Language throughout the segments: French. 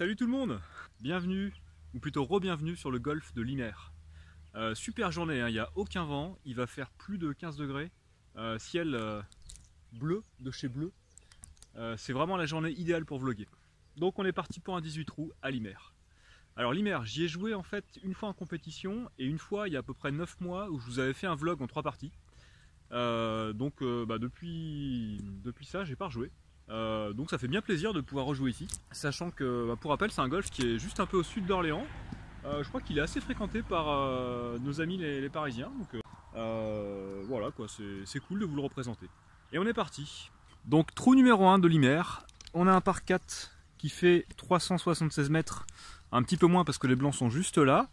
Salut tout le monde, bienvenue, ou plutôt re-bienvenue sur le golfe de Limer. Super journée, hein, il n'y a aucun vent, il va faire plus de 15 degrés, ciel bleu de chez bleu. C'est vraiment la journée idéale pour vlogger. Donc on est parti pour un 18 trous à Limer. Alors Limer, j'y ai joué en fait une fois en compétition et une fois il y a à peu près 9 mois où je vous avais fait un vlog en 3 parties. Depuis ça j'ai pas rejoué. Donc ça fait bien plaisir de pouvoir rejouer ici, sachant que pour rappel c'est un golf qui est juste un peu au sud d'Orléans. Je crois qu'il est assez fréquenté par nos amis les Parisiens, donc voilà quoi, c'est cool de vous le représenter. Et on est parti. Donc trou numéro 1 de Limer, on a un par 4 qui fait 376 mètres, un petit peu moins parce que les blancs sont juste là.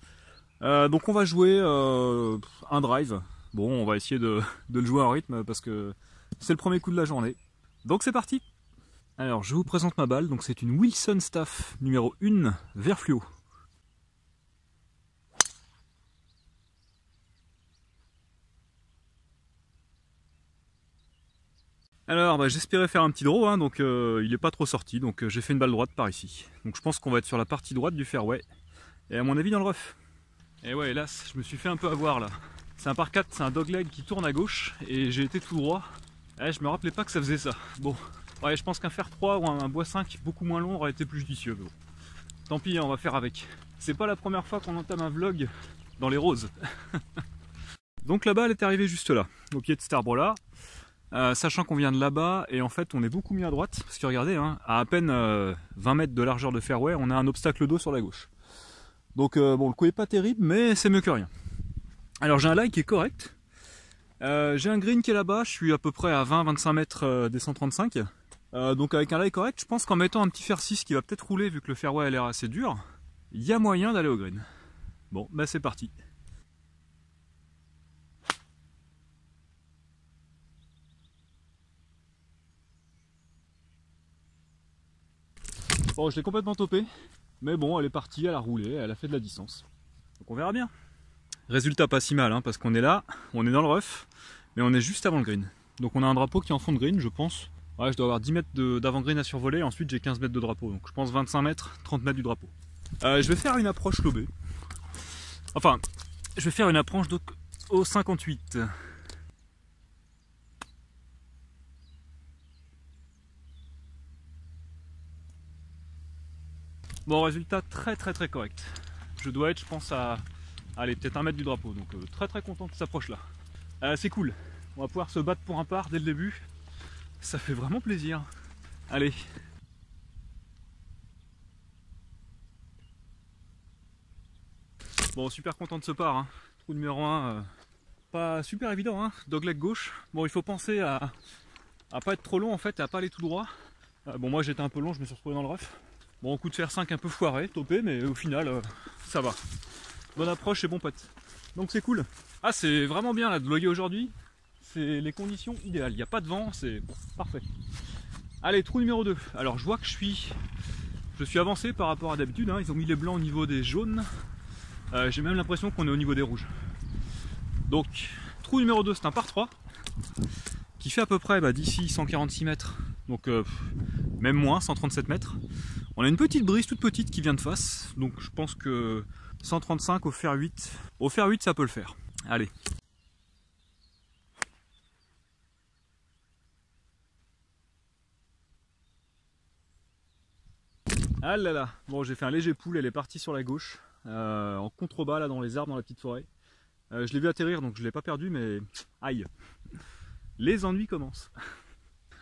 Donc on va jouer un drive. Bon, on va essayer de le jouer en rythme parce que c'est le premier coup de la journée. Donc c'est parti. Alors je vous présente ma balle, donc c'est une Wilson Staff numéro 1 vert fluo. Alors j'espérais faire un petit draw, hein, donc il n'est pas trop sorti, donc j'ai fait une balle droite par ici. Donc je pense qu'on va être sur la partie droite du fairway, et à mon avis dans le rough. Et ouais, hélas, je me suis fait un peu avoir là. C'est un par 4, c'est un dogleg qui tourne à gauche, et j'ai été tout droit. Je me rappelais pas que ça faisait ça. Bon, ouais, je pense qu'un fer 3 ou un bois 5 beaucoup moins long aurait été plus judicieux. Bon. Tant pis, on va faire avec. C'est pas la première fois qu'on entame un vlog dans les roses. Donc la balle est arrivée juste là, au pied de cet arbre là. Sachant qu'on vient de là-bas, et en fait on est beaucoup mieux à droite, parce que regardez, hein, à peine 20 mètres de largeur de fairway, on a un obstacle d'eau sur la gauche. Donc bon, le coup est pas terrible, mais c'est mieux que rien. Alors j'ai un lie qui est correct. J'ai un green qui est là-bas, je suis à peu près à 20-25 mètres des 135. Donc avec un lie correct, je pense qu'en mettant un petit fer 6 qui va peut-être rouler vu que le fairway a l'air assez dur, il y a moyen d'aller au green. Bon, bah c'est parti. Bon, je l'ai complètement topé, mais bon, elle est partie, elle a roulé, elle a fait de la distance. Donc on verra bien. Résultat pas si mal, hein, parce qu'on est là, on est dans le rough, mais on est juste avant le green. Donc on a un drapeau qui est en fond de green, je pense. Ouais, je dois avoir 10 mètres d'avant-green à survoler, et ensuite j'ai 15 mètres de drapeau. Donc je pense 25 mètres, 30 mètres du drapeau. Je vais faire une approche lobée. Enfin, je vais faire une approche donc au 58. Bon, résultat très correct. Je dois être, je pense, à allez, peut-être 1 mètre du drapeau. Donc très content de cette approche là. C'est cool. On va pouvoir se battre pour un par dès le début. Ça fait vraiment plaisir. Allez. Bon, super content de ce par. Hein. Trou numéro 1. Pas super évident, hein. Dogleg gauche. Bon, il faut penser à pas être trop long en fait, et à pas aller tout droit. Bon, moi j'étais un peu long, je me suis retrouvé dans le rough. Bon, coup de fer 5 un peu foiré, topé, mais au final, ça va. Bonne approche et bon pote. Donc c'est cool. Ah, c'est vraiment bien là de vlogger aujourd'hui. C'est les conditions idéales. Il n'y a pas de vent, c'est bon, parfait. Allez, trou numéro 2. Alors je vois que je suis avancé par rapport à d'habitude. Hein. Ils ont mis les blancs au niveau des jaunes. J'ai même l'impression qu'on est au niveau des rouges. Donc, trou numéro 2, c'est un par 3 qui fait à peu près d'ici 146 mètres. Donc même moins, 137 mètres. On a une petite brise toute petite qui vient de face. Donc je pense que 135 au fer 8. Au fer 8 ça peut le faire. Allez. Ah là là. Bon, j'ai fait un léger pull, elle est partie sur la gauche. En contrebas là dans les arbres dans la petite forêt. Je l'ai vu atterrir donc je l'ai pas perdu, mais aïe. Les ennuis commencent.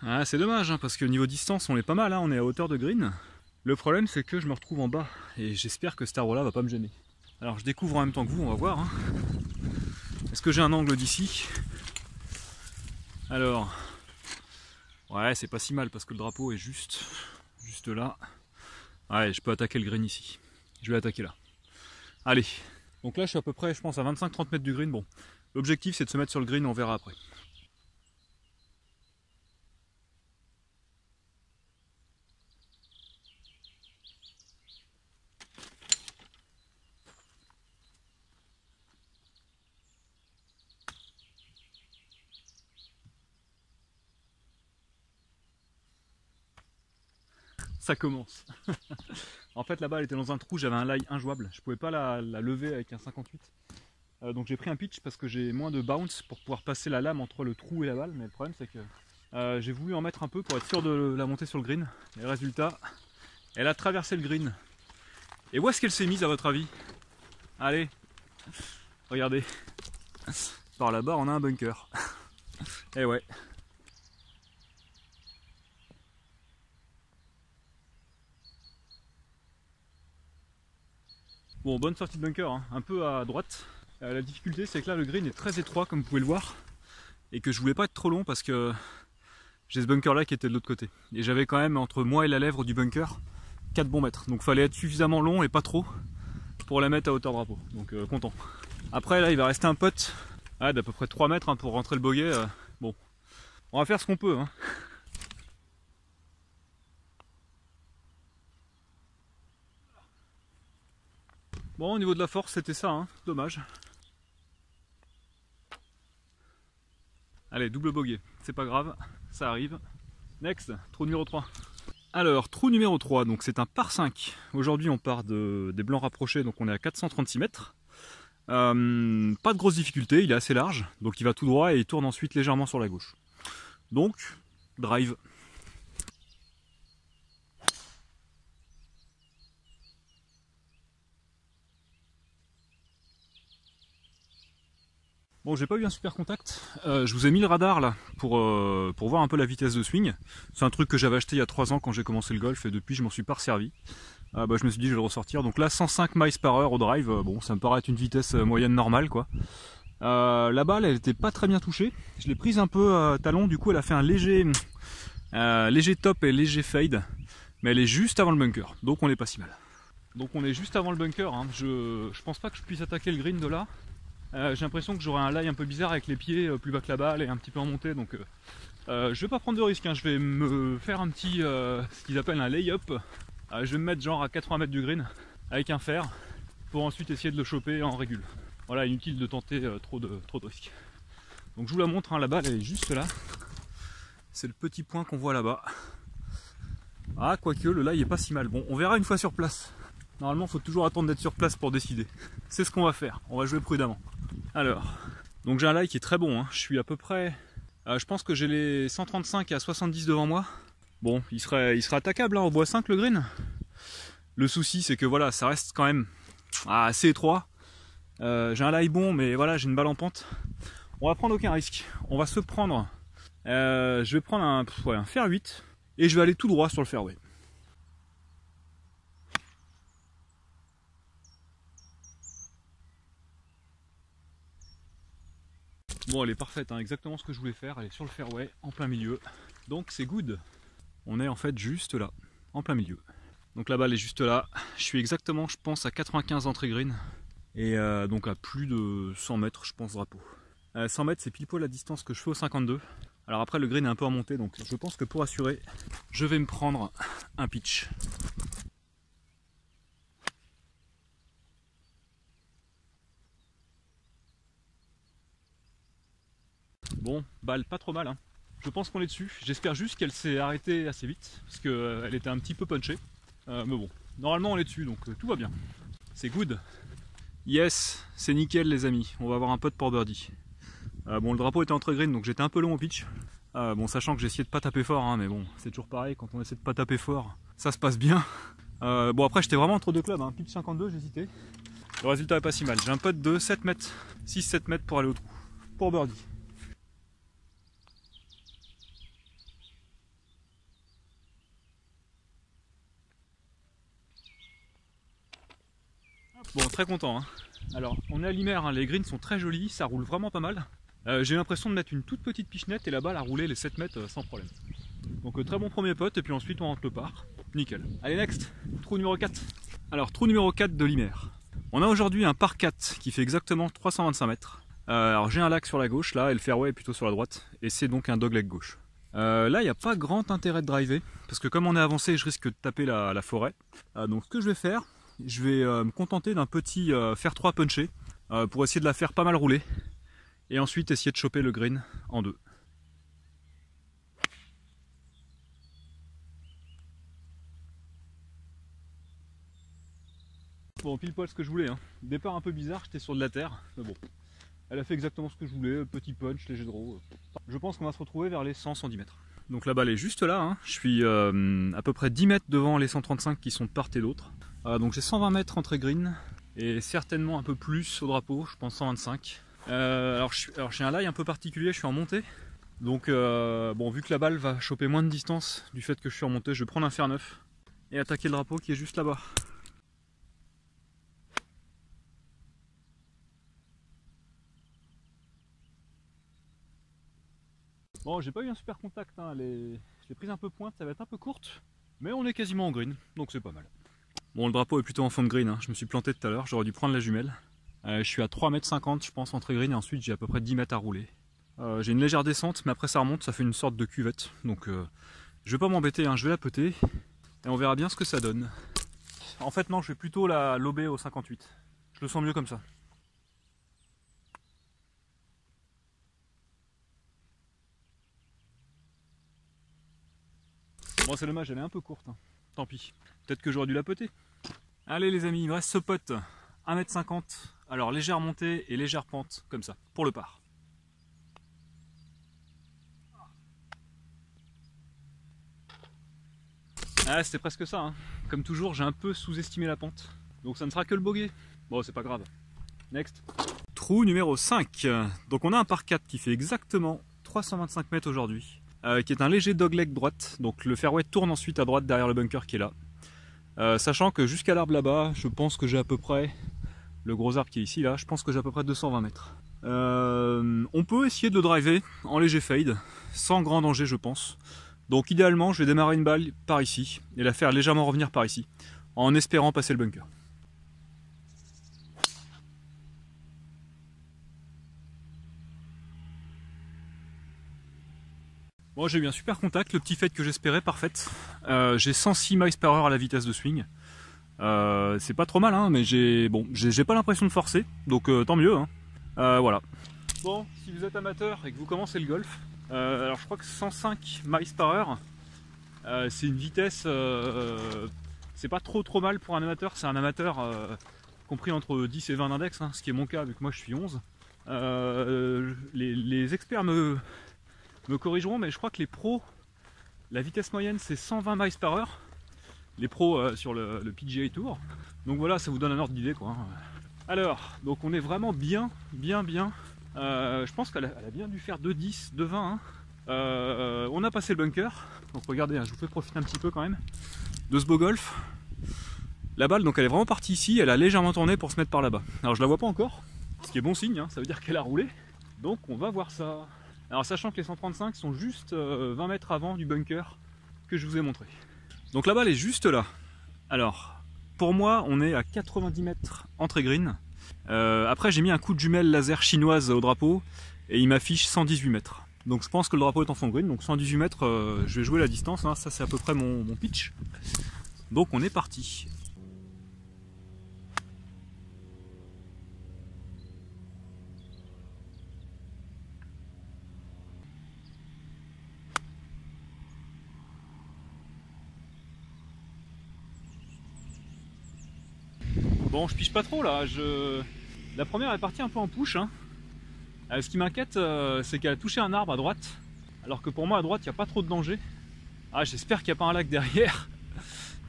Ah, c'est dommage hein, parce qu'au niveau distance on est pas mal, hein, on est à hauteur de green. Le problème c'est que je me retrouve en bas et j'espère que cet arbre là va pas me gêner. Alors je découvre en même temps que vous, on va voir. Hein. Est-ce que j'ai un angle d'ici? Alors, ouais, c'est pas si mal parce que le drapeau est juste là. Ouais, je peux attaquer le green ici. Je vais attaquer là. Allez, donc là je suis à peu près, je pense, à 25-30 mètres du green. Bon, l'objectif c'est de se mettre sur le green, on verra après. Ça commence. En fait, là-bas, elle était dans un trou, j'avais un lie injouable. Je pouvais pas la lever avec un 58. Donc j'ai pris un pitch parce que j'ai moins de bounce pour pouvoir passer la lame entre le trou et la balle. Mais le problème, c'est que j'ai voulu en mettre un peu pour être sûr de la monter sur le green. Et le résultat, elle a traversé le green. Et où est-ce qu'elle s'est mise à votre avis? Allez, regardez. Par là-bas, on a un bunker. Et ouais. Bon, bonne sortie de bunker, hein. Un peu à droite. La difficulté, c'est que là, le green est très étroit, comme vous pouvez le voir. Et que je voulais pas être trop long parce que j'ai ce bunker là qui était de l'autre côté. Et j'avais quand même entre moi et la lèvre du bunker 4 bons mètres. Donc fallait être suffisamment long et pas trop pour la mettre à hauteur drapeau. Donc content. Après là, il va rester un putt d'à peu près 3 mètres hein, pour rentrer le bogey. Bon, on va faire ce qu'on peut. Hein. Bon, au niveau de la force, c'était ça, hein. Dommage. Allez, double bogey, c'est pas grave, ça arrive. Next, trou numéro 3. Alors, trou numéro 3, donc c'est un par 5. Aujourd'hui, on part des blancs rapprochés, donc on est à 436 mètres. Pas de grosse difficulté, il est assez large, donc il va tout droit et il tourne ensuite légèrement sur la gauche. Donc, drive. Bon, j'ai pas eu un super contact. Je vous ai mis le radar là pour voir un peu la vitesse de swing. C'est un truc que j'avais acheté il y a 3 ans quand j'ai commencé le golf et depuis je m'en suis pas resservi. Je me suis dit je vais le ressortir. Donc là 105 miles par heure au drive, bon ça me paraît être une vitesse moyenne normale quoi. La balle elle était pas très bien touchée. Je l'ai prise un peu talon, du coup elle a fait un léger top et léger fade. Mais elle est juste avant le bunker, donc on est pas si mal. Donc on est juste avant le bunker, hein. Je pense pas que je puisse attaquer le green de là. J'ai l'impression que j'aurai un lie un peu bizarre avec les pieds plus bas que la balle et un petit peu en montée, donc je vais pas prendre de risque, hein. Je vais me faire un petit, ce qu'ils appellent un lay-up. Je vais me mettre genre à 80 mètres du green avec un fer pour ensuite essayer de le choper en régule. Voilà, inutile de tenter trop de risques. Donc je vous la montre, hein, la balle elle est juste là. C'est le petit point qu'on voit là-bas. Ah, quoique le lie est pas si mal. Bon, on verra une fois sur place. Normalement, il faut toujours attendre d'être sur place pour décider. C'est ce qu'on va faire, on va jouer prudemment. Alors, donc j'ai un lie qui est très bon, hein. Je suis à peu près... je pense que j'ai les 135 à 70 devant moi. Bon, il serait attaquable hein, au bois 5 le green. Le souci c'est que voilà, ça reste quand même assez étroit. J'ai un lie bon, mais voilà, j'ai une balle en pente. On va prendre aucun risque. On va se prendre... je vais prendre un fer 8 et je vais aller tout droit sur le fairway. Bon, elle est parfaite, hein, exactement ce que je voulais faire. Elle est sur le fairway, en plein milieu. Donc c'est good. On est en fait juste là, en plein milieu. Donc la balle est juste là. Je suis exactement, je pense, à 95 entrées green. Et donc à plus de 100 mètres, je pense, drapeau. 100 mètres, c'est pile poil la distance que je fais au 52. Alors après, le green est un peu en montée, donc je pense que pour assurer, je vais me prendre un pitch. Bon, balle pas trop mal, hein. Je pense qu'on est dessus. J'espère juste qu'elle s'est arrêtée assez vite, parce qu'elle était un petit peu punchée. Mais bon, normalement on est dessus, donc tout va bien. C'est good. Yes, c'est nickel les amis. On va avoir un putt pour birdie. Bon, le drapeau était entre green, donc j'étais un peu long au pitch. Bon, sachant que j'ai essayé de pas taper fort, hein, mais bon, c'est toujours pareil, quand on essaie de pas taper fort, ça se passe bien. Bon, après j'étais vraiment entre deux clubs, hein. Pitch 52, j'hésitais. Le résultat est pas si mal. J'ai un putt de 7 mètres, 6-7 mètres pour aller au trou, pour birdie. Bon, très content, hein. Alors, on est à Limer, hein. Les greens sont très jolis, ça roule vraiment pas mal. J'ai l'impression de mettre une toute petite pichenette et la balle a roulé les 7 mètres sans problème. Donc très bon premier putt et puis ensuite on rentre le par. Nickel. Allez, next, trou numéro 4. Alors, trou numéro 4 de Limer. On a aujourd'hui un par 4 qui fait exactement 325 mètres. Alors j'ai un lac sur la gauche là et le fairway est plutôt sur la droite. Et c'est donc un dogleg gauche. Là il n'y a pas grand intérêt de driver parce que comme on est avancé je risque de taper la forêt. Donc ce que je vais faire, je vais me contenter d'un petit fer 3 punché pour essayer de la faire pas mal rouler. Et ensuite essayer de choper le green en deux. Bon, pile poil ce que je voulais, hein. Départ un peu bizarre, j'étais sur de la terre, mais bon. Elle a fait exactement ce que je voulais, petit punch, léger draw. Je pense qu'on va se retrouver vers les 100-110 mètres. Donc la balle est juste là, hein. Je suis à peu près 10 mètres devant les 135 qui sont de part et d'autre. Donc j'ai 120 mètres entrée green, et certainement un peu plus au drapeau, je pense 125. Alors j'ai un lie un peu particulier, je suis en montée. Donc bon, vu que la balle va choper moins de distance du fait que je suis en montée, je vais prendre un fer neuf et attaquer le drapeau qui est juste là-bas. Bon, j'ai pas eu un super contact, hein. Je l'ai prise un peu pointe, ça va être un peu courte, mais on est quasiment en green, donc c'est pas mal. Bon, le drapeau est plutôt en fond de green, hein. Je me suis planté tout à l'heure, j'aurais dû prendre la jumelle. Je suis à 3,50 m je pense entrée green, et ensuite j'ai à peu près 10 mètres à rouler. J'ai une légère descente, mais après ça remonte, ça fait une sorte de cuvette, donc je vais pas m'embêter, hein. Je vais la peter, et on verra bien ce que ça donne. En fait non, je vais plutôt la lober au 58, je le sens mieux comme ça. Bon, c'est dommage, elle est un peu courte, hein. Tant pis. Peut-être que j'aurais dû la peter. Allez les amis, il me reste ce putt. 1,50 m. Alors légère montée et légère pente, comme ça, pour le par. Ah, c'était presque ça, hein. Comme toujours, j'ai un peu sous-estimé la pente. Donc ça ne sera que le bogey. Bon, c'est pas grave. Next. Trou numéro 5. Donc on a un par 4 qui fait exactement 325 mètres aujourd'hui. Qui est un léger dogleg droite, donc le fairway tourne ensuite à droite derrière le bunker qui est là. Sachant que jusqu'à l'arbre là-bas, je pense que j'ai à peu près, le gros arbre qui est ici là, je pense que j'ai à peu près 220 mètres. On peut essayer de le driver en léger fade, sans grand danger je pense. Donc idéalement je vais démarrer une balle par ici, et la faire légèrement revenir par ici, en espérant passer le bunker. Bon, j'ai eu un super contact, le petit fade que j'espérais, parfaite. J'ai 106 miles par heure à la vitesse de swing. C'est pas trop mal, hein, mais j'ai pas l'impression de forcer, donc tant mieux. Hein. Voilà. Bon, si vous êtes amateur et que vous commencez le golf, alors je crois que 105 miles par heure, c'est une vitesse, c'est pas trop mal pour un amateur. C'est un amateur compris entre 10 et 20 d'index, hein, ce qui est mon cas vu que moi je suis 11. Les experts me corrigeront, mais je crois que les pros, la vitesse moyenne c'est 120 miles par heure. Les pros sur le PGA Tour. Donc voilà, ça vous donne un ordre d'idée quoi. Alors, donc on est vraiment bien. Je pense qu'elle a bien dû faire 2,10, 2,20. Hein. On a passé le bunker. Donc regardez, hein, je vous fais profiter un petit peu quand même de ce beau golf. La balle, donc elle est vraiment partie ici, elle a légèrement tourné pour se mettre par là-bas. Alors je la vois pas encore, ce qui est bon signe, hein, ça veut dire qu'elle a roulé. Donc on va voir ça. Alors sachant que les 135 sont juste 20 mètres avant du bunker que je vous ai montré. Donc la balle est juste là. Alors, pour moi, on est à 90 mètres entrée green. Après, j'ai mis un coup de jumelle laser chinoise au drapeau et il m'affiche 118 mètres. Donc je pense que le drapeau est en fond de green. Donc 118 mètres, je vais jouer la distance. Hein. Ça, c'est à peu près mon pitch. Donc on est parti. Bon, je pige pas trop là. La première est partie un peu en push. Hein. Ce qui m'inquiète, c'est qu'elle a touché un arbre à droite. Alors que pour moi, à droite, il n'y a pas trop de danger. Ah, j'espère qu'il n'y a pas un lac derrière.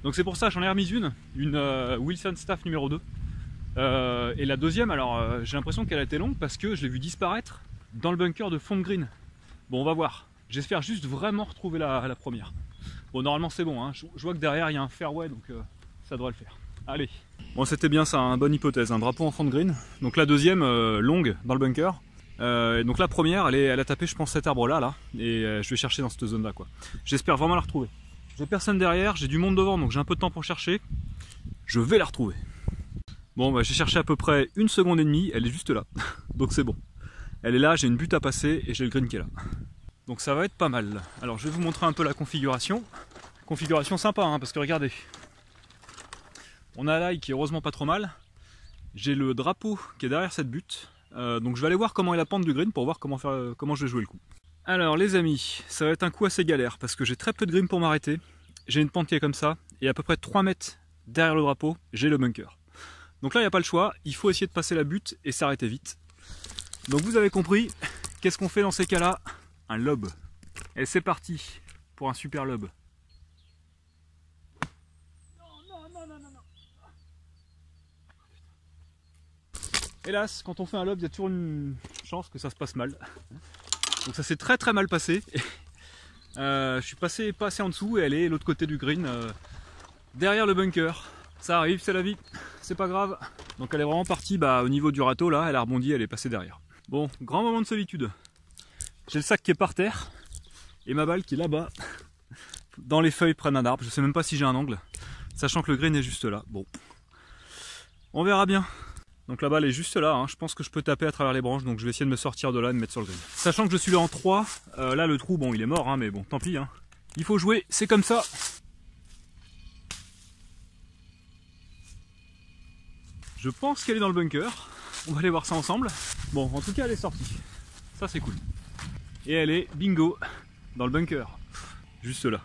Donc c'est pour ça, j'en ai remis une Wilson Staff numéro 2. Et la deuxième, alors j'ai l'impression qu'elle a été longue parce que je l'ai vu disparaître dans le bunker de fond de green. Bon, on va voir. J'espère juste vraiment retrouver la première. Bon, normalement c'est bon. Hein. Je vois que derrière, il y a un fairway, donc ça devrait le faire. Allez. Bon, c'était bien ça, hein, bonne hypothèse, un drapeau en fond de green. Donc la deuxième, longue dans le bunker. Donc la première, elle a tapé, je pense, cet arbre-là, là, et je vais chercher dans cette zone-là, quoi. J'espère vraiment la retrouver. J'ai personne derrière, j'ai du monde devant, donc j'ai un peu de temps pour chercher. Je vais la retrouver. Bon, bah, j'ai cherché à peu près 1 seconde et demie, elle est juste là. Donc c'est bon. Elle est là, j'ai une butte à passer et j'ai le green qui est là. Donc ça va être pas mal. Alors je vais vous montrer un peu la configuration. Configuration sympa, hein, parce que regardez. On a l'ail qui est heureusement pas trop mal. J'ai le drapeau qui est derrière cette butte. Donc je vais aller voir comment est la pente du green pour voir comment je vais jouer le coup. Alors les amis, ça va être un coup assez galère parce que j'ai très peu de green pour m'arrêter. J'ai une pente qui est comme ça et à peu près 3 mètres derrière le drapeau, j'ai le bunker. Donc là, il n'y a pas le choix, il faut essayer de passer la butte et s'arrêter vite. Donc vous avez compris, qu'est-ce qu'on fait dans ces cas-là? Un lob. Et c'est parti pour un super lob. Hélas, quand on fait un lob, il y a toujours une chance que ça se passe mal. Donc ça s'est très mal passé. Je suis passé pas assez en dessous et elle est de l'autre côté du green, derrière le bunker. Ça arrive, c'est la vie, c'est pas grave. Donc elle est vraiment partie au niveau du râteau là, elle a rebondi, elle est passée derrière. Bon, grand moment de solitude. J'ai le sac qui est par terre et ma balle qui est là-bas, dans les feuilles près d'un arbre. Je sais même pas si j'ai un angle, sachant que le green est juste là. Bon, on verra bien. Donc la balle est juste là, hein. Je pense que je peux taper à travers les branches, donc je vais essayer de me sortir de là et de me mettre sur le green. Sachant que je suis là en 3, là le trou, bon il est mort, hein, mais bon tant pis. Hein. Il faut jouer, c'est comme ça. Je pense qu'elle est dans le bunker, on va aller voir ça ensemble. Bon, en tout cas elle est sortie, ça c'est cool. Et elle est, bingo, dans le bunker, juste là.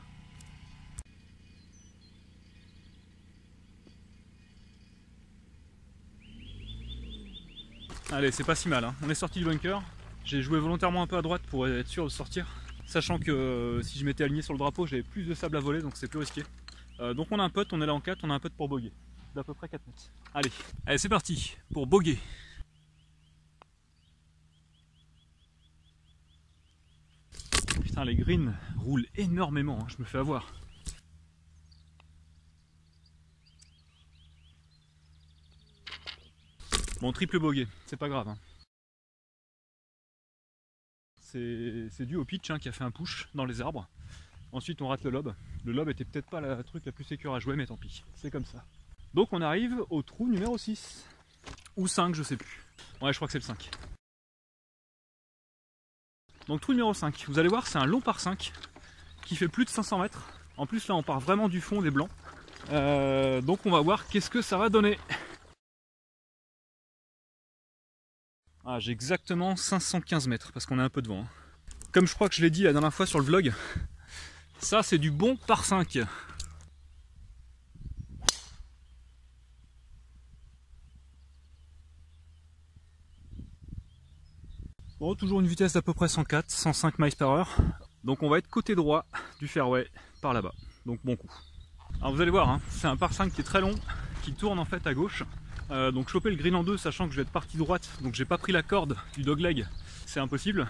Allez, c'est pas si mal, hein. On est sorti du bunker. J'ai joué volontairement un peu à droite pour être sûr de sortir. Sachant que si je m'étais aligné sur le drapeau, j'avais plus de sable à voler, donc c'est plus risqué. Donc on a un putt, on est là en 4, on a un putt pour bogey. D'à peu près 4 mètres. Allez, c'est parti pour bogey. Putain, les greens roulent énormément, hein. Je me fais avoir. Bon, triple bogey, c'est pas grave. Hein. C'est dû au pitch qui a fait un push dans les arbres. Ensuite on rate le lob. Le lob était peut-être pas la truc la plus sécure à jouer, mais tant pis, c'est comme ça. Donc on arrive au trou numéro 6. Ou 5, je sais plus. Ouais, je crois que c'est le 5. Donc trou numéro 5, vous allez voir, c'est un long par 5 qui fait plus de 500 mètres. En plus là on part vraiment du fond des blancs. Donc on va voir qu'est-ce que ça va donner. Ah, j'ai exactement 515 mètres parce qu'on a un peu de vent. Hein. Comme je crois que je l'ai dit la dernière fois sur le vlog, ça c'est du bon par 5. Bon, toujours une vitesse d'à peu près 104, 105 miles par heure. Donc on va être côté droit du fairway par là-bas. Donc bon coup. Alors vous allez voir, hein, c'est un par 5 qui est très long, qui tourne en fait à gauche. Donc choper le green en 2 sachant que je vais être partie droite, donc j'ai pas pris la corde du dogleg, c'est impossible.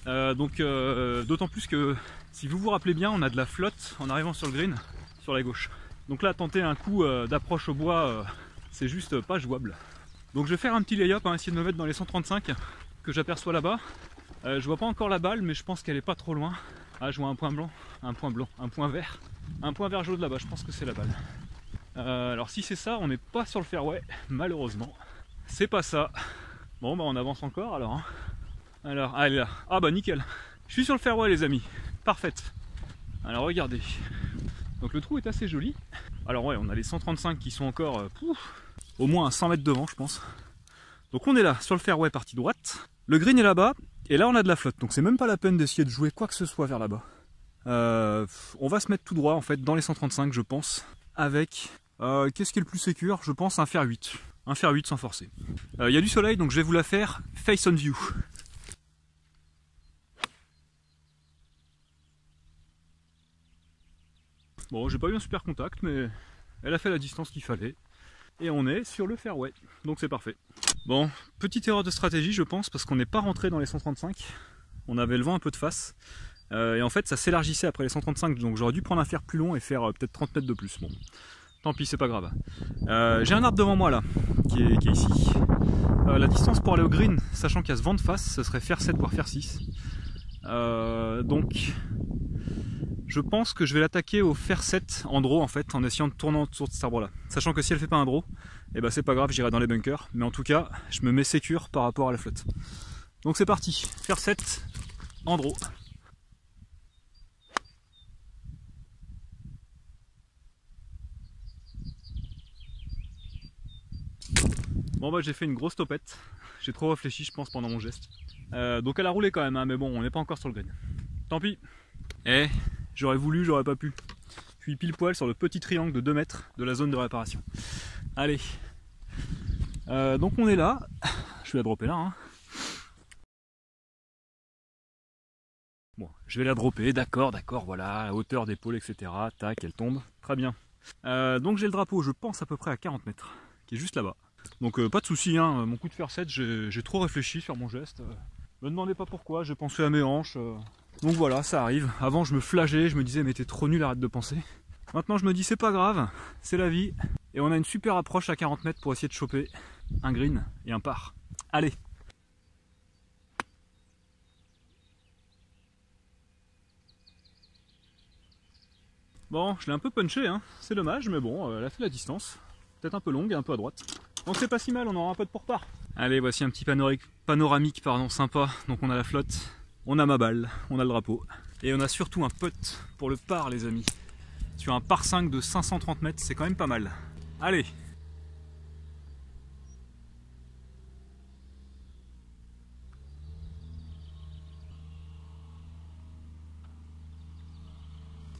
D'autant plus que si vous vous rappelez bien, on a de la flotte en arrivant sur le green, sur la gauche. Donc là tenter un coup d'approche au bois, c'est juste pas jouable. Donc je vais faire un petit lay-up, hein, essayer de me mettre dans les 135 que j'aperçois là-bas. Je vois pas encore la balle, mais je pense qu'elle est pas trop loin. Ah, je vois un point blanc, un point vert. Un point vert jaune là-bas, je pense que c'est la balle. Alors si c'est ça, on n'est pas sur le fairway, malheureusement. C'est pas ça. Bon on avance encore alors. Hein. Alors, elle est là. Ah bah nickel. Je suis sur le fairway les amis. Parfaite. Alors regardez. Donc le trou est assez joli. Alors ouais, on a les 135 qui sont encore au moins à 100 mètres devant je pense. Donc on est là, sur le fairway partie droite. Le green est là-bas, et là on a de la flotte. Donc c'est même pas la peine d'essayer de jouer quoi que ce soit vers là-bas. On va se mettre tout droit en fait dans les 135 je pense. Avec... qu'est-ce qui est le plus sécure? Je pense un fer 8. Un fer 8 sans forcer. Il y a du soleil donc je vais vous la faire face on view. Bon, j'ai pas eu un super contact mais elle a fait la distance qu'il fallait. Et on est sur le fairway. Donc c'est parfait. Bon, petite erreur de stratégie je pense parce qu'on n'est pas rentré dans les 135. On avait le vent un peu de face. Et en fait ça s'élargissait après les 135 donc j'aurais dû prendre un fer plus long et faire peut-être 30 mètres de plus. Bon. Tant pis, c'est pas grave. J'ai un arbre devant moi là, qui est ici. La distance pour aller au green, sachant qu'il y a ce vent de face, ce serait fer 7 voire fer 6. Donc, je pense que je vais l'attaquer au fer 7 en draw en fait, en essayant de tourner autour de cet arbre là. Sachant que si elle fait pas un draw, eh ben c'est pas grave, j'irai dans les bunkers. Mais en tout cas, je me mets sécure par rapport à la flotte. Donc c'est parti, fer 7 en draw. Bon bah j'ai fait une grosse topette, j'ai trop réfléchi je pense pendant mon geste. Donc elle a roulé quand même, hein, mais bon on n'est pas encore sur le green. Tant pis. J'aurais voulu, j'aurais pas pu. Je suis pile poil sur le petit triangle de 2 mètres de la zone de réparation. Allez, Donc on est là, je vais la dropper là. Hein. Bon, je vais la dropper, d'accord, voilà, à hauteur d'épaule, etc. Tac, elle tombe, très bien. Donc j'ai le drapeau, je pense à peu près à 40 mètres, qui est juste là-bas. Donc pas de souci, hein, mon coup de fer 7, j'ai trop réfléchi sur mon geste. Me demandez pas pourquoi, j'ai pensé à mes hanches. Donc voilà, ça arrive. Avant je me flageais, je me disais mais t'es trop nul, arrête de penser. Maintenant je me dis c'est pas grave, c'est la vie. Et on a une super approche à 40 mètres pour essayer de choper un green et un par. Allez! Bon, je l'ai un peu punché, hein. C'est dommage, mais bon, elle a fait la distance. Peut-être un peu longue et un peu à droite. Donc c'est pas si mal, on aura un peu de pour-part. Allez, voici un petit panoramique sympa. Donc on a la flotte, on a ma balle, on a le drapeau. Et on a surtout un putt pour le par, les amis. Sur un par 5 de 530 mètres, c'est quand même pas mal. Allez!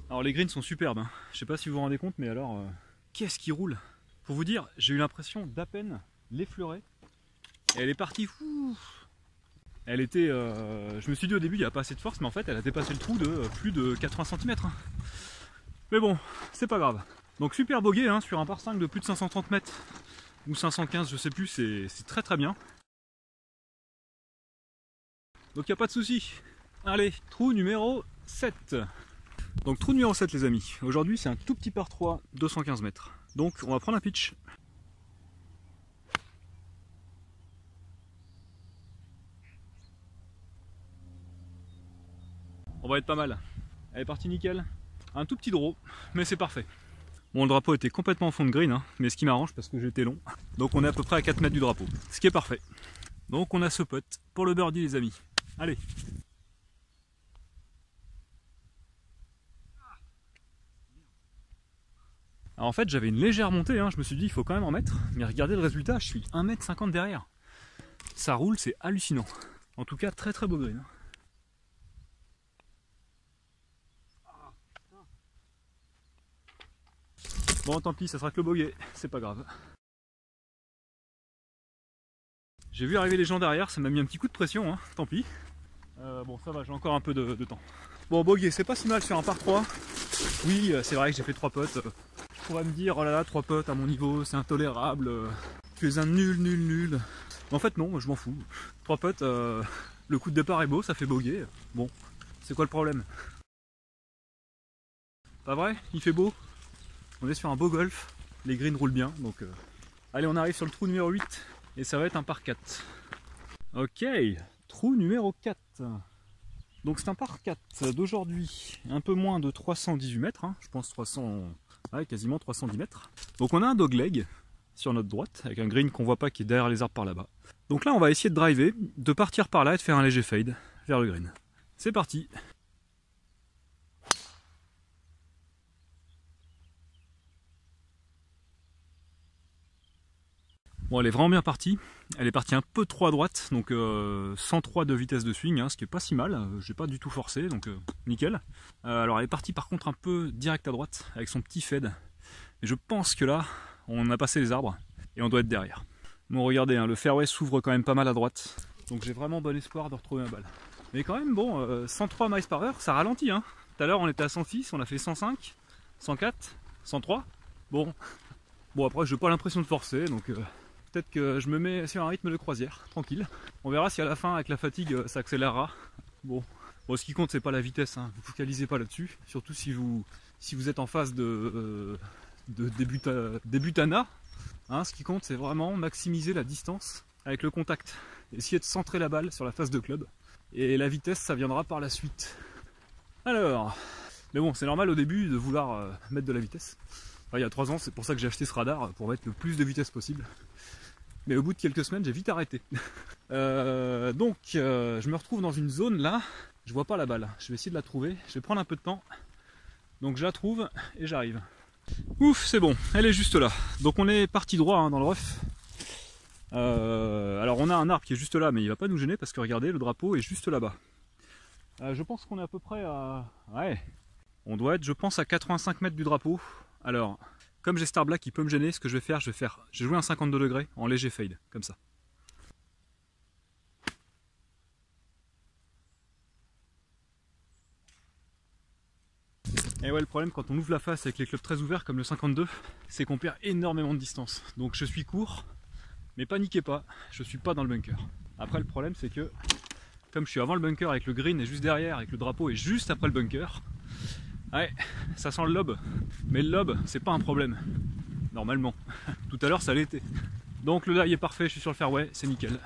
Alors les greens sont superbes, hein. Je sais pas si vous vous rendez compte, mais alors, qu'est-ce qui roule? Pour vous dire, j'ai eu l'impression d'à peine l'effleurer. Et elle est partie, fou. Elle était, je me suis dit au début il n'y a pas assez de force, mais en fait elle a dépassé le trou de plus de 80 cm. Hein. Mais bon, c'est pas grave. Donc super bogey hein, sur un par 5 de plus de 530 mètres, ou 515 je sais plus, c'est très très bien. Donc il n'y a pas de souci. Allez, trou numéro 7. Donc trou numéro 7 les amis, aujourd'hui c'est un tout petit par 3, 215 mètres. Donc on va prendre un pitch. On va être pas mal. Elle est partie nickel. Un tout petit draw, mais c'est parfait. Bon le drapeau était complètement en fond de green, hein, mais ce qui m'arrange parce que j'étais long. Donc on est à peu près à 4 mètres du drapeau, ce qui est parfait. Donc on a ce putt pour le birdie les amis. Allez. Alors en fait j'avais une légère montée, hein. Je me suis dit il faut quand même en mettre, mais regardez le résultat, je suis 1,50 m derrière. Ça roule, c'est hallucinant. En tout cas très très beau green. Hein. Bon tant pis, ça sera que le bogey, c'est pas grave. J'ai vu arriver les gens derrière, ça m'a mis un petit coup de pression, hein. Tant pis. Bon ça va, j'ai encore un peu de temps. Bon bogey, c'est pas si mal sur un par 3. Oui, c'est vrai que j'ai fait 3 putts. Je pourrais me dire, oh là là, 3 putts à mon niveau, c'est intolérable. Tu es un nul. Mais en fait non, je m'en fous. 3 putts, le coup de départ est beau, ça fait bogey. Bon, c'est quoi le problème? Pas vrai? Il fait beau. On est sur un beau golf. Les greens roulent bien, donc... Allez, on arrive sur le trou numéro 8. Et ça va être un par 4. Ok, trou numéro 4. Donc c'est un par 4 d'aujourd'hui, un peu moins de 318 mètres, hein, je pense 300, ouais, quasiment 310 mètres. Donc on a un dogleg sur notre droite, avec un green qu'on voit pas qui est derrière les arbres par là-bas. Donc là on va essayer de driver, de partir par là et de faire un léger fade vers le green. C'est parti! Bon, elle est vraiment bien partie. Elle est partie un peu trop à droite, donc 103 de vitesse de swing, hein, ce qui est pas si mal. J'ai pas du tout forcé, donc nickel. Alors elle est partie par contre un peu direct à droite, avec son petit fade. Et je pense que là, on a passé les arbres, et on doit être derrière. Bon regardez, hein, le fairway s'ouvre quand même pas mal à droite, donc j'ai vraiment bon espoir de retrouver ma balle. Mais quand même, bon, 103 miles par heure, ça ralentit. Hein. Tout à l'heure on était à 106, on a fait 105, 104, 103. Bon après j'ai pas l'impression de forcer, donc... Peut-être que je me mets sur un rythme de croisière, tranquille. On verra si à la fin, avec la fatigue, ça accélérera. Bon ce qui compte, c'est pas la vitesse, hein. Vous focalisez pas là-dessus. Surtout si vous êtes en phase de débutana. Hein, ce qui compte, c'est vraiment maximiser la distance avec le contact. Essayer de centrer la balle sur la face de club. Et la vitesse, ça viendra par la suite. Alors, mais bon, c'est normal au début de vouloir mettre de la vitesse. Enfin, il y a 3 ans, c'est pour ça que j'ai acheté ce radar, pour mettre le plus de vitesse possible. Mais au bout de quelques semaines, j'ai vite arrêté. Donc, je me retrouve dans une zone là. Je vois pas la balle. Je vais essayer de la trouver. Je vais prendre un peu de temps. Donc, je la trouve et j'arrive. Ouf, c'est bon. Elle est juste là. Donc, on est parti droit hein, dans le rough. Alors, on a un arbre qui est juste là, mais il va pas nous gêner parce que regardez, le drapeau est juste là-bas. Je pense qu'on est à peu près à... Ouais. On doit être, je pense, à 85 mètres du drapeau. Alors, Comme j'ai Star Black qui peut me gêner, ce que je vais jouer un 52 degrés en léger fade, comme ça. Et ouais, le problème quand on ouvre la face avec les clubs très ouverts comme le 52, c'est qu'on perd énormément de distance. Donc je suis court, mais paniquez pas, je suis pas dans le bunker. Après le problème c'est que, comme je suis avant le bunker avec le green et juste derrière, avec le drapeau et juste après le bunker, ouais, ça sent le lob. Mais le lob, c'est pas un problème, normalement. Tout à l'heure ça l'était. Donc le lie est parfait, je suis sur le fairway, c'est nickel.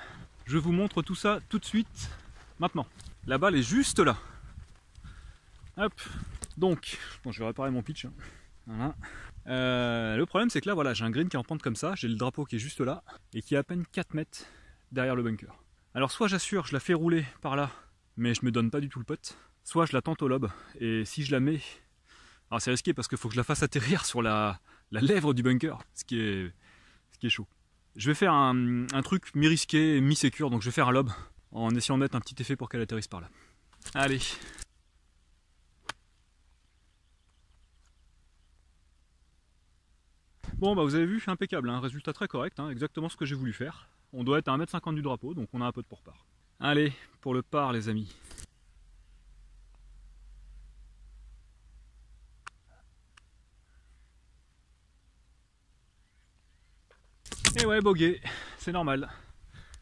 Je vous montre tout ça tout de suite, maintenant. La balle est juste là. Hop. Donc, bon, je vais réparer mon pitch. Voilà. Le problème c'est que là voilà, j'ai un green qui est en pente comme ça, j'ai le drapeau qui est juste là et qui est à peine 4 mètres derrière le bunker. Alors soit j'assure, je la fais rouler par là, mais je me donne pas du tout le putt, soit je la tente au lob et si je la mets, alors c'est risqué parce qu'il faut que je la fasse atterrir sur la lèvre du bunker, ce qui est chaud. Je vais faire un truc mi-risqué, mi-sécure, donc je vais faire un lob en essayant de mettre un petit effet pour qu'elle atterrisse par là. Allez. Bon bah vous avez vu, impeccable, hein, résultat très correct, hein, exactement ce que j'ai voulu faire. On doit être à 1m50 du drapeau, donc on a un peu de pour-part. Allez, pour le par les amis. Et ouais, bogey, c'est normal.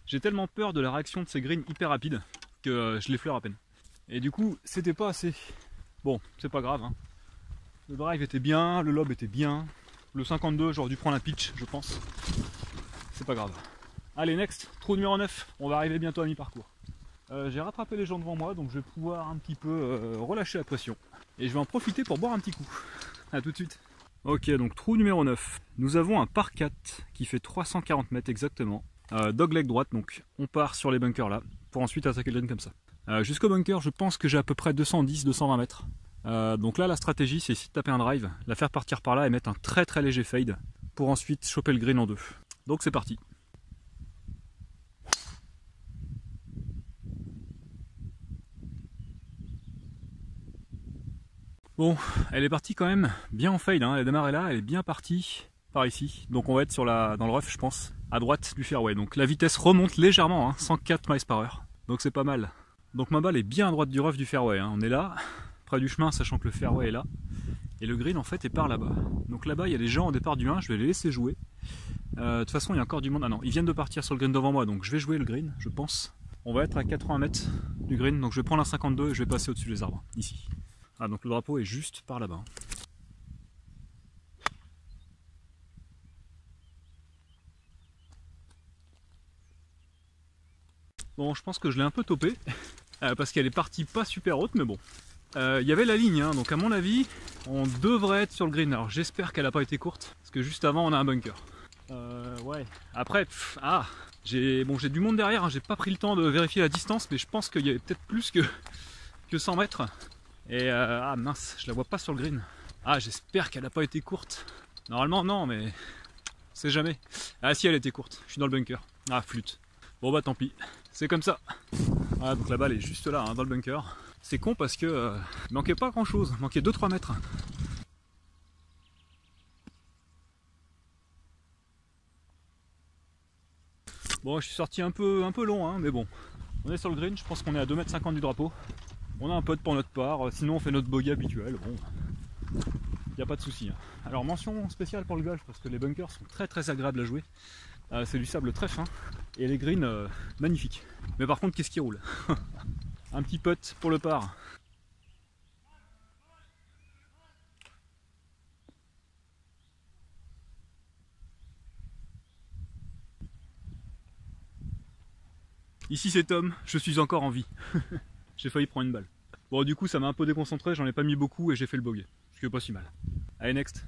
J'ai tellement peur de la réaction de ces greens hyper rapides que je l'effleure à peine. Et du coup, c'était pas assez. Bon, c'est pas grave, hein. Le drive était bien, le lob était bien. Le 52, j'aurais dû prendre un pitch, je pense. C'est pas grave. Allez, next, trou numéro 9. On va arriver bientôt à mi-parcours. J'ai rattrapé les gens devant moi, donc je vais pouvoir un petit peu relâcher la pression. Et je vais en profiter pour boire un petit coup. A tout de suite. Ok, donc trou numéro 9. Nous avons un par 4 qui fait 340 mètres exactement. Dogleg droite, donc on part sur les bunkers là, pour ensuite attaquer le green comme ça. Jusqu'au bunker, je pense que j'ai à peu près 210-220 mètres. Donc là la stratégie c'est essayer de taper un drive, la faire partir par là et mettre un très très léger fade pour ensuite choper le green en deux. Donc c'est parti. Bon, elle est partie quand même bien en fade, hein. Elle a démarré là, elle est bien partie par ici. Donc on va être dans le rough je pense, à droite du fairway. Donc la vitesse remonte légèrement, hein, 104 miles par heure. Donc c'est pas mal. Donc ma balle est bien à droite du rough du fairway, hein. On est là, près du chemin, sachant que le fairway est là. Et le green en fait est par là-bas. Donc là-bas il y a des gens au départ du 1, je vais les laisser jouer. De toute façon il y a encore du monde. Ah non, ils viennent de partir sur le green devant moi, donc je vais jouer le green, je pense. On va être à 80 mètres du green, donc je vais prendre un 52 et je vais passer au-dessus des arbres, ici. Ah donc le drapeau est juste par là-bas. Bon, je pense que je l'ai un peu topé, parce qu'elle est partie pas super haute, mais bon. Il y avait la ligne, hein, donc à mon avis, on devrait être sur le green. Alors j'espère qu'elle n'a pas été courte, parce que juste avant on a un bunker. Ouais. Après, j'ai du monde derrière, hein, j'ai pas pris le temps de vérifier la distance, mais je pense qu'il y avait peut-être plus que 100 mètres. Et ah mince, je la vois pas sur le green. Ah, j'espère qu'elle n'a pas été courte. Normalement non, mais c'est jamais. Ah si, elle était courte, je suis dans le bunker. Ah, flûte. Bon bah tant pis, c'est comme ça. Voilà, donc la balle est juste là, hein, dans le bunker. C'est con parce que il manquait pas grand chose, il manquait 2-3 mètres. Bon, je suis sorti un peu long, hein, mais bon. On est sur le green, je pense qu'on est à 2,50 m du drapeau. On a un putt pour notre part, sinon on fait notre bogey habituel. Bon, il n'y a pas de souci. Hein. Alors mention spéciale pour le golf, parce que les bunkers sont très très agréables à jouer. C'est du sable très fin, et les greens magnifiques. Mais par contre, qu'est-ce qui roule? Un petit putt pour le par. Ici c'est Tom, je suis encore en vie. J'ai failli prendre une balle. Bon, du coup ça m'a un peu déconcentré, j'en ai pas mis beaucoup et j'ai fait le bogey. Ce qui est pas si mal. Allez, next.